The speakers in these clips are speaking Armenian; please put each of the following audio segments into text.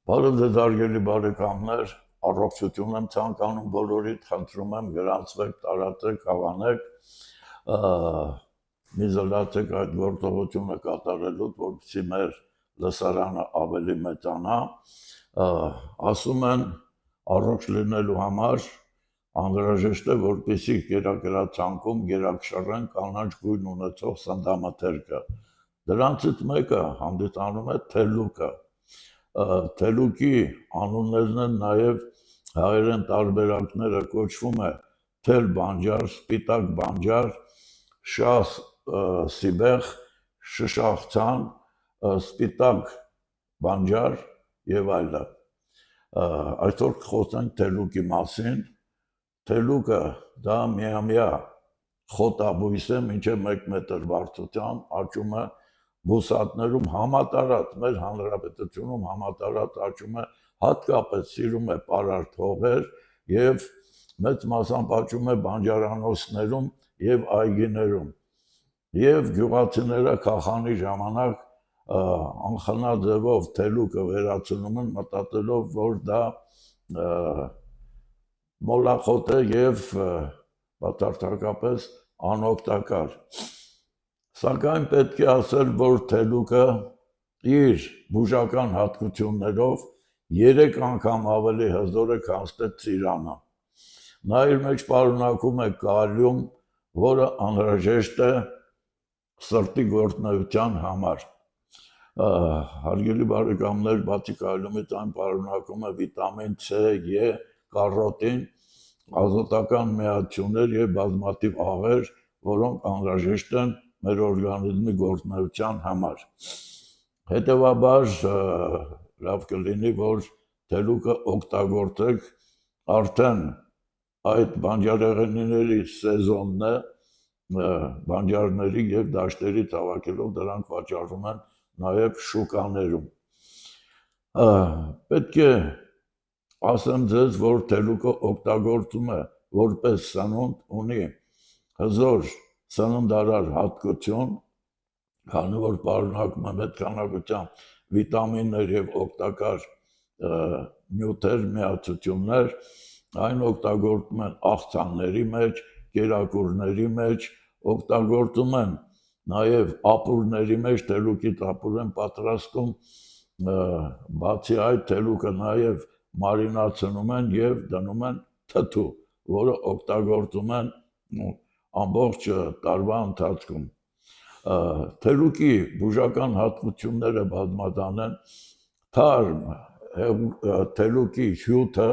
Բարև ձեզ հարգելի բարեկամներ, առողջություն եմ ցանկանում բոլորիդ, խնդրում եմ գրանցվեք, տարածեք, հավանեք, միզոլացեք այդ գործողությունը կատարելուց, որպեսզի մեր լսարանը ավելի մեծանա, ասում են առողջ լինելու համար անհրաժեշտ է, որպեսզի կերակրացանկում գերակշռեն կանաչ գույն ունեցող սննդամթերքը։ Դրանցից մեկը հանդիսանում է թելուկը։ Թելուկի անուններն են նաև հայերեն տարբերակները կոչվում է թել բանջար, սպիտակ բանջար, շահ սիբեղ, շշախցան, սպիտակ բանջար եւ այլն։ Այսօր կխոսենք թելուկի մասին։ Թելուկը դա միամյա խոտաբույս է, մինչև 1 մետր բարձրության, աճում է բուսատներում համատարած, մեր հանրապետությունում համատարած աճում է, հատկապես սիրում է պարարտ հողեր եւ մեծ մասամբ աճում է բանջարանոցներում եւ այգիներում։ Եվ գյուղացիները քախանի ժամանակ անխնա ձևով թելուկը վերացնում են, մտածելով, որ դա մոլախոտ է եւ բացարձակապես անօգտակար։ Սակայն պետք է ասել, որ թելուկը իր բուժական հատկություններով 3 անգամ ավելի հզոր է, քան ծիրանը։ Նա իր մեջ պարունակում է կալիում, որը անհրաժեշտ է սրտի գործունեության համար։ Հարգելի բարեկամներ, բացի կալիումից այն պարունակում է վիտամին C, E, կարոտին, ազոտական միացություններ եւ բազմաթիվ աղեր, որոնք անհրաժեշտ են մեր օրգանիզմի գործունեության համար։ Հետևաբար լավ կլինի, որ թելուկը օգտագործեք արդեն այդ բանջարեղենիների սեզոնն է, բանջարների եւ դաշտերից հավաքելով դրանք վաճառում են նաեւ շուկաներում։ Պետք է ասեմ ձեզ, որ թելուկը օգտագործում է որպես սնունդ, ունի հզոր սննդարար հատկություն, քանի որ պարունակում է մեծ քանակությամբ վիտամիններ եւ օգտակար նյութեր, միացություններ, այն օգտագործում են աղցանների մեջ, կերակուրների մեջ, օգտագործում են նաեւ ապուրների մեջ, թելուկից ապուր են պատրաստում, բացի այդ թելուկը նաեւ մարինացնում են եւ դնում են թթու, որը օգտագործում են ամբողջ տարվա ընթացքում։ Թելուկի բուժական հատկությունները բազմազան են։ Թարմ թելուկի հյութը,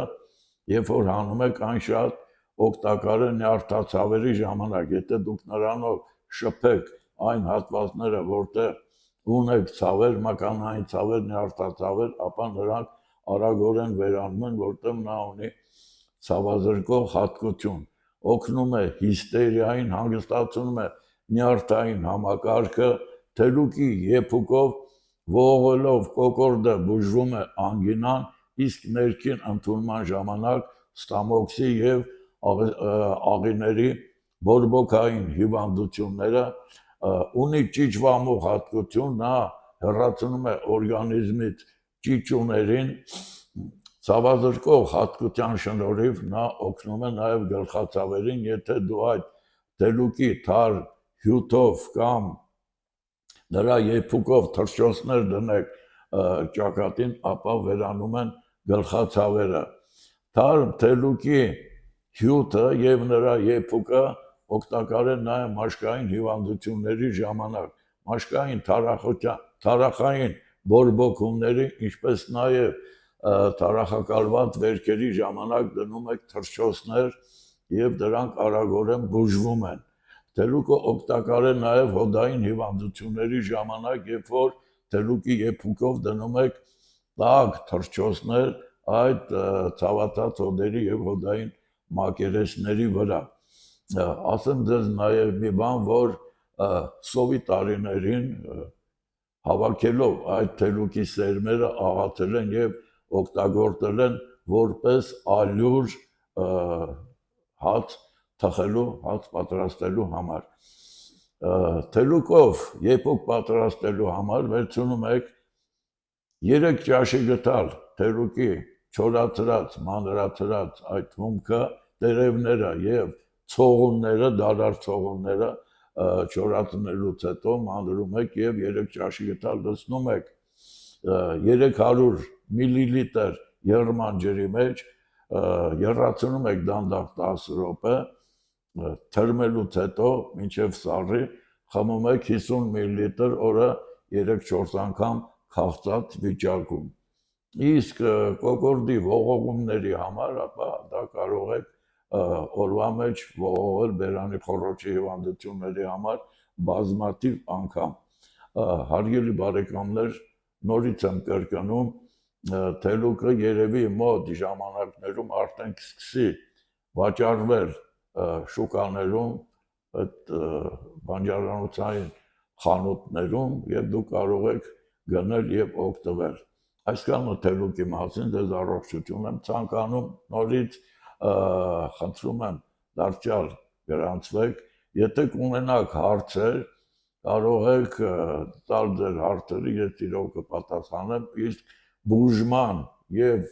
երբ որ հանում եք, այն շատ օգտակար է նյարդացավերի ժամանակ, եթե դուք նրանով շփեք այն հատվածները, որտեղ ունեք ցավեր, մկանային ցավեր, նյարդացավեր, ապա նրանք արագորեն վերանում են, որտեղ նա ունի ցավազրկող հատկություն, օգնում է հիստերիային, հանգստացնում է նյարդային համակարգը, թելուկի եփուկով ողողելով կոկորդը բուժվում է անգինան, իսկ ներքին ընդունման ժամանակ ստամոքսի եւ աղիների բորբոքային հիվանդությունները, ունի ճիճվամուղ հատկություն, նա հեռացնում է օրգանիզմից ճիճուներին, ցավազրկող հատկության շնորհիվ նա օգնում է նաև գլխացավերին, եթե դու այդ թելուկի թարմ հյութով կամ նրա եփուկով թռչոցներ դնեք ճակատին, ապա վերանում են գլխացավերը։ Թարմ թելուկի հյութը եւ նրա եփուկը օգտակար է նաև մաշկային հիվանդությունների ժամանակ, մաշկային թարախային բորբոքումների, ինչպես նաև թարախակալված վերքերի ժամանակ դնում եք թռչոցներ եւ դրանք արագորեն բուժվում են։ Թելուկը օգտակար է նաև հոդային հիվանդությունների ժամանակ, երբ որ թելուկի եփուկով դնում եք տաք թռչոցներ այդ ցավացած հոդերի եւ հոդային մակերեսների վրա։ Ասեմ ձեզ նաև մի բան, որ սովի տարիներին հավաքելով այդ թելուկի սերմերը աղացել են եւ օգտագործել են որպես ալյուր հաց թխելու, հաց պատրաստելու համար։ Թելուկով եփուկ պատրաստելու համար վերցնում եք 3 ճաշի գտալ թերուկի չորացրած, մանրացրած այդ հումքը, տերևները եւ ցողունները, դարար ցողունները չորացնելուց հետո մանրում եք եւ 3 ճաշի գտալ լցնում եք 300 միլիլիտր եղրման ջրի մեջ, եռացնում եք դանդաղ 10 րոպե, թրմելուց հետո մինչև սառի խմում եք 50 միլիլիտր օրը 3-4 անգամ քաղցած վիճակում։ Իսկ կոկորդի ողողումների համար, ապա դա կարող եք օրվա մեջ ողողել բերանի խոռոչի հիվանդությունների համար բազմաթիվ անգամ։ Հարգելի բարեկամներ, նորից եմ կրկնում, թելուկը երևի մոտ ժամանակներում արդեն կսկսի վաճառվել շուկաներում, այդ բանջարանոցային խանութներում եւ դուք կարող եք գնել եւ օգտվել։ Այսքանը թելուկի մասին ձեզ առողջություն եմ ցանկանում, նորից խնդրում եմ դարձյալ գրանցվեք, եթե կունենաք հարցեր, կարող եք տալ ձեր հարցերը, ես իրոք կպատասխանեմ, իսկ բուժման եւ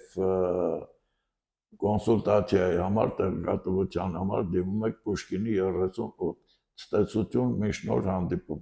կոնսուլտացիայի համար, տեղեկատվության համար դիմում եք Պուշկինի 38։ Ցտեսություն, միշտ նոր հանդիպում։